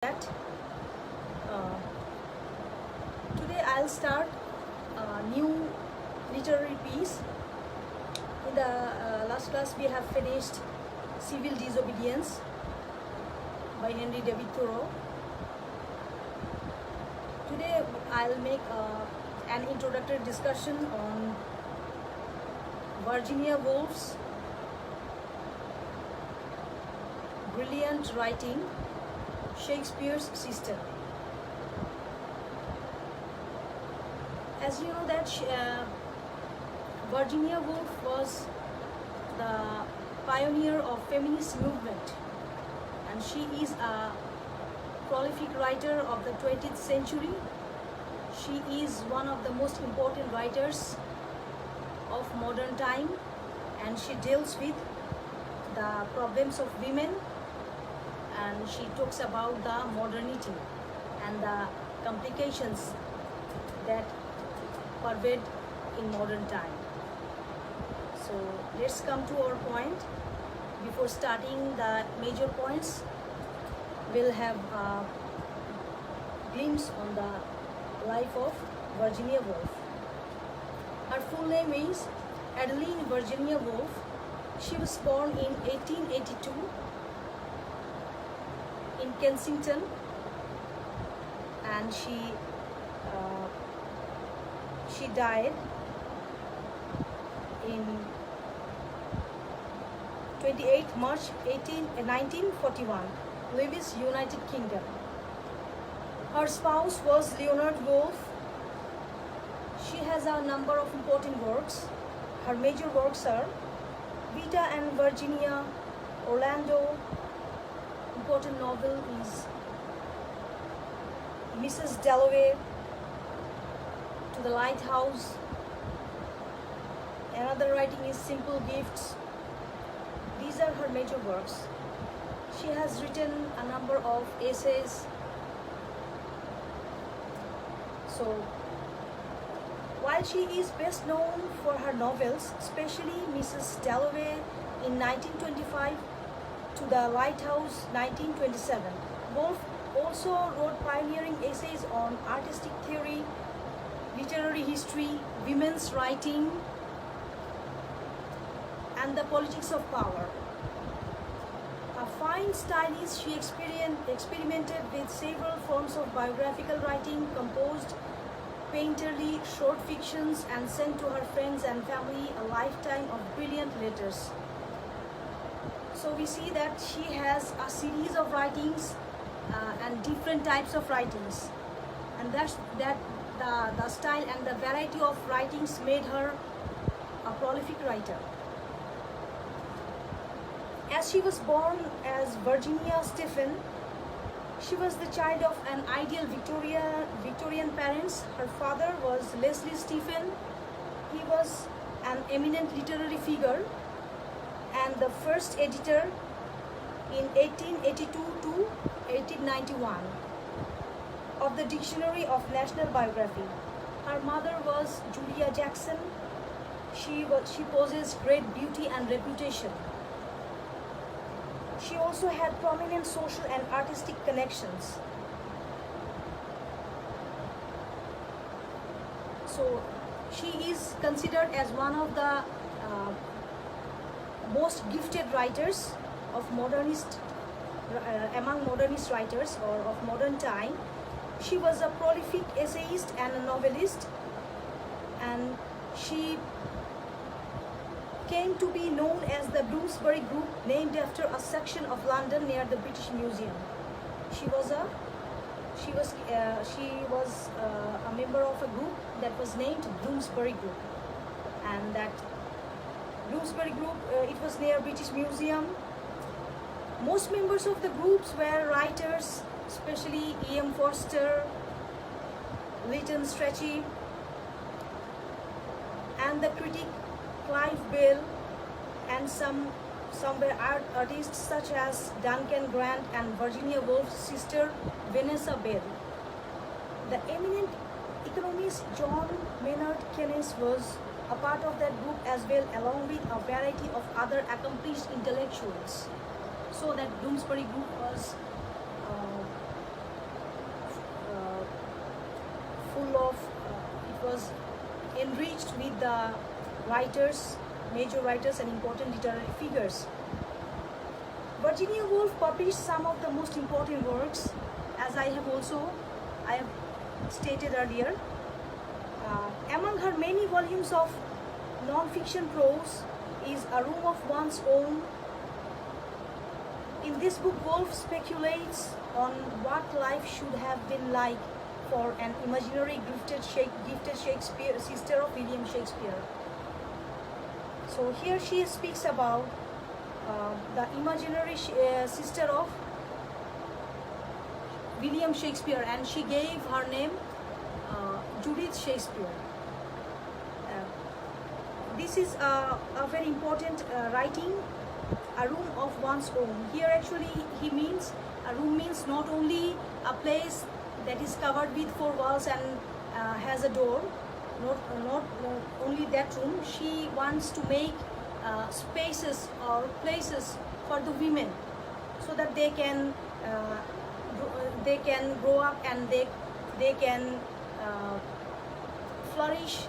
that uh, today I'll start a new literary piece. In the last class we have finished Civil Disobedience by Henry David Thoreau. Today I'll make an introductory discussion on Virginia Woolf's brilliant writing, Shakespeare's Sister. As you know that Virginia Woolf was the pioneer of feminist movement, and she is a prolific writer of the 20th century. She is one of the most important writers of modern time, and she deals with the problems of women, and she talks about the modernity and the complications that pervade in modern time. So let's come to our point. Before starting the major points, we'll have a glimpse on the life of Virginia Woolf. Her full name is Adeline Virginia Woolf. She was born in 1882 in Kensington, and she died in 28 March 1941, Lewes, United Kingdom. Her spouse was Leonard Woolf. She has a number of important works. Her major works are Vita and Virginia, Orlando. Important novel is Mrs. Dalloway, To the Lighthouse. Another writing is Simple Gifts. These are her major works. She has written a number of essays. So, while she is best known for her novels, especially Mrs. Dalloway in 1925, To the Lighthouse 1927, Woolf also wrote pioneering essays on artistic theory, literary history, women's writing, and the politics of power. A fine stylist, she experimented with several forms of biographical writing, composed painterly short fictions, and sent to her friends and family a lifetime of brilliant letters. So we see that she has a series of writings and different types of writings, and the style and the variety of writings made her a prolific writer. As she was born as Virginia Stephen, she was the child of an ideal Victorian parents. Her father was Leslie Stephen. He was an eminent literary figure and the first editor in 1882 to 1891 of the Dictionary of National Biography. Her mother was Julia Jackson. She possessed great beauty and reputation. She also had prominent social and artistic connections. So she is considered as one of the most gifted writers of among modernist writers or of modern time. She was a prolific essayist and a novelist, and she came to be known as the Bloomsbury Group, named after a section of London near the British Museum. She was a member of a group that was named Bloomsbury Group, and that Bloomsbury Group, it was near British Museum. Most members of the groups were writers, especially E.M. Forster, Lytton Strachey, and the critic Clive Bell, and some were artists such as Duncan Grant and Virginia Woolf's sister Vanessa Bell. The eminent economist John Maynard Keynes was a part of that group as well, along with a variety of other accomplished intellectuals. So that Bloomsbury Group was full of, it was enriched with the writers, major writers and important literary figures. Virginia Woolf published some of the most important works, as I have stated earlier. Among her many volumes of non-fiction prose is A Room of One's Own. In this book, Woolf speculates on what life should have been like for an imaginary gifted Shakespeare, sister of William Shakespeare. So here she speaks about the imaginary sister of William Shakespeare, and she gave her name Judith Shakespeare. This is a very important writing, A Room of One's Own. Here actually he means, a room means not only a place that is covered with four walls and has a door, not only that room. She wants to make spaces or places for the women, so that they can grow up and they can flourish.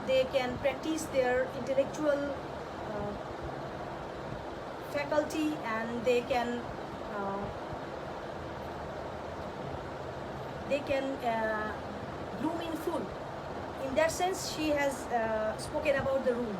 They can practice their intellectual faculty, and they can bloom in full. In that sense, she has spoken about the room,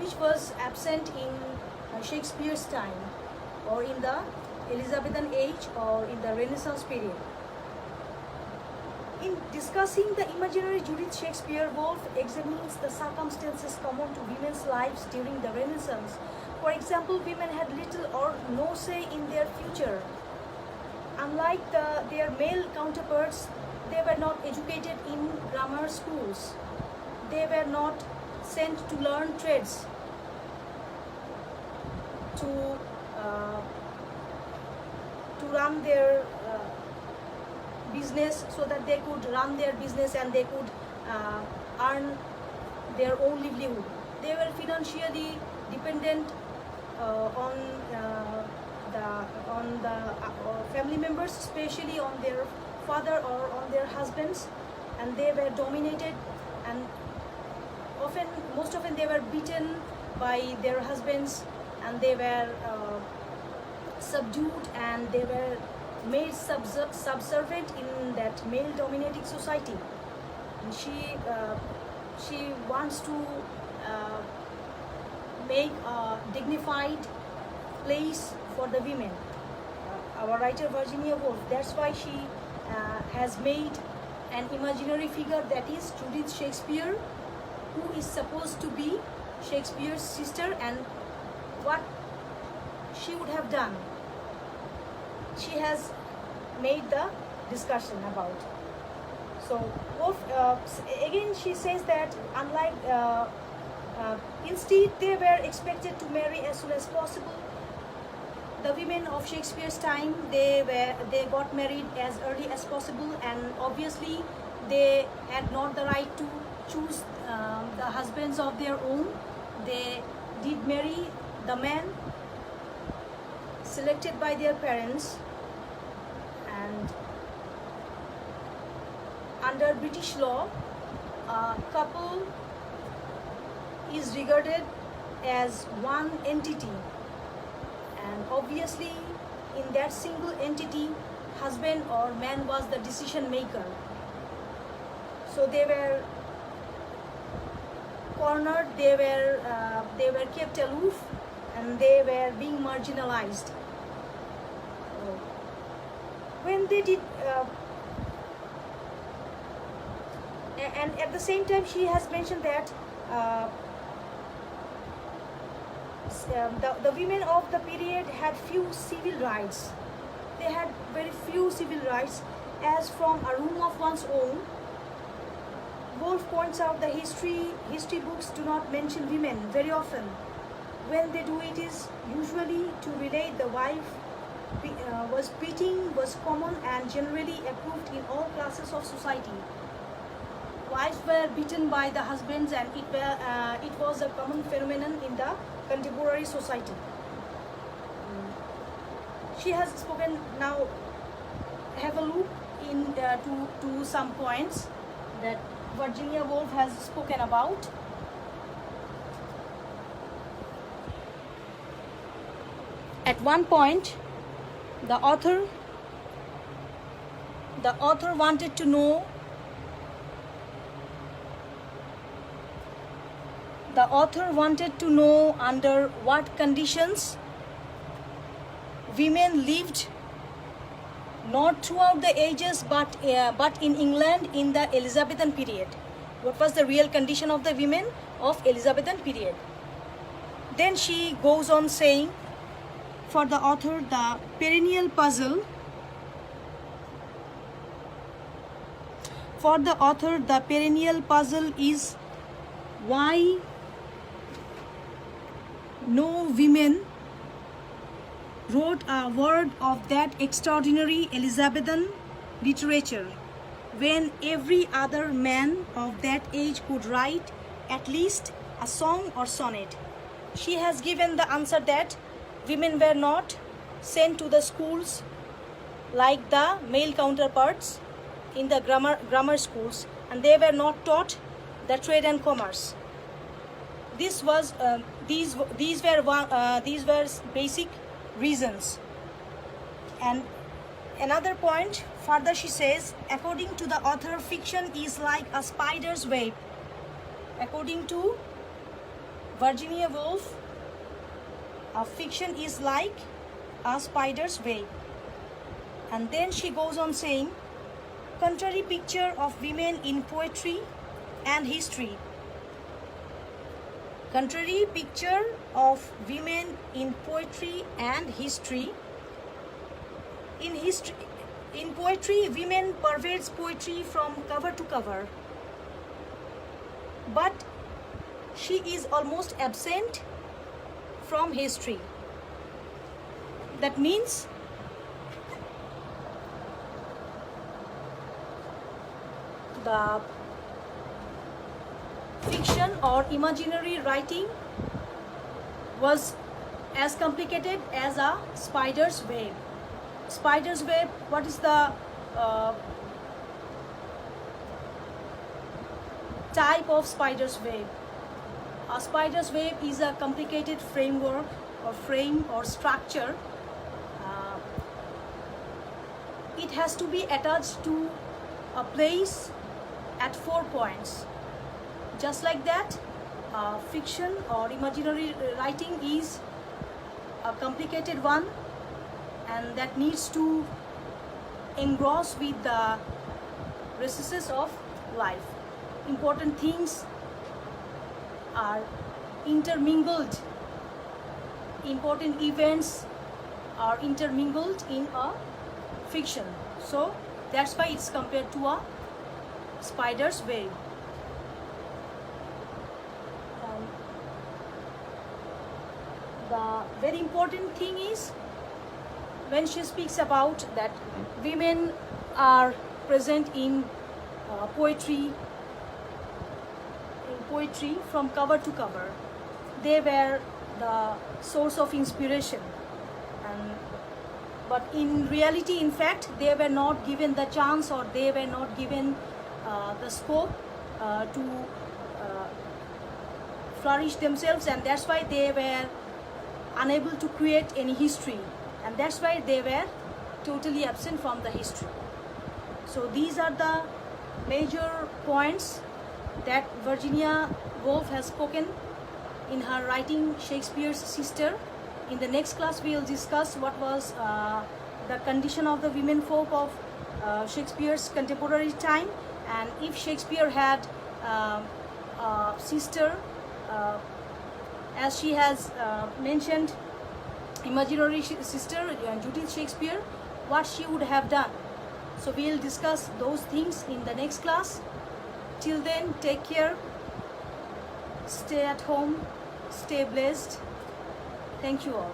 which was absent in Shakespeare's time, or in the Elizabethan age, or in the Renaissance period. In discussing the imaginary Judith Shakespeare, Woolf examines the circumstances common to women's lives during the Renaissance. For example, women had little or no say in their future. Unlike their male counterparts, they were not educated in grammar schools. They were not sent to learn trades, to run their business, so that they could run their business and they could earn their own livelihood. They were financially dependent on the family members, especially on their father or on their husbands, and they were dominated, and most often they were beaten by their husbands, and they were subdued, and they were made subservient in that male-dominating society. And she wants to make a dignified place for the women. Our writer Virginia Woolf, that's why she has made an imaginary figure, that is Judith Shakespeare, who is supposed to be Shakespeare's sister, and what she would have done. She has made the discussion about. So Woolf, again she says that unlike instead they were expected to marry as soon as possible. The women of Shakespeare's time, they got married as early as possible, and obviously they had not the right to choose the husbands of their own. They did marry the man selected by their parents, and under British law, a couple is regarded as one entity, and obviously in that single entity, husband or man was the decision maker. So they were cornered, they were kept aloof, and they were being marginalized. When they did, and at the same time she has mentioned that the women of the period had few civil rights. They had very few civil rights, as from A Room of One's Own, Woolf points out the history books do not mention women very often. When they do, it is usually to relate the wife was beating was common and generally approved in all classes of society. Wives were beaten by the husbands, and it was a common phenomenon in the contemporary society. She has spoken now have a look to some points that Virginia Woolf has spoken about. At one point, the author wanted to know under what conditions women lived, not throughout the ages but in England in the Elizabethan period. What was the real condition of the women of Elizabethan period? Then she goes on saying, for the author, the perennial puzzle is why no women wrote a word of that extraordinary Elizabethan literature when every other man of that age could write at least a song or sonnet. She has given the answer that women were not sent to the schools like the male counterparts in the grammar schools, and they were not taught the trade and commerce. These were basic reasons. And another point further, she says, according to the author, fiction is like a spider's web. According to Virginia Woolf, fiction is like a spider's web. And then she goes on saying, contrary picture of women in poetry and history. Contrary picture of women in poetry and history. In poetry, women pervades poetry from cover to cover. But she is almost absent from history. That means the fiction or imaginary writing was as complicated as a spider's web. Spider's web, what is the type of spider's web? A spider's web is a complicated framework or frame or structure. It has to be attached to a place at 4 points. Just like that, fiction or imaginary writing is a complicated one, and that needs to engross with the recesses of life. Important things are intermingled. Important events are intermingled in a fiction. So that's why it's compared to a spider's web. The very important thing is when she speaks about that women are present in poetry from cover to cover. They were the source of inspiration, but in reality, in fact, they were not given the chance, or they were not given the scope to flourish themselves, and that's why they were unable to create any history, and that's why they were totally absent from the history. So these are the major points that Virginia Woolf has spoken in her writing Shakespeare's Sister. In the next class, we will discuss what was the condition of the women folk of Shakespeare's contemporary time, and if Shakespeare had a sister, as she has mentioned, imaginary sister, Judith Shakespeare, what she would have done. So we will discuss those things in the next class. Till then, take care, stay at home, stay blessed. Thank you all.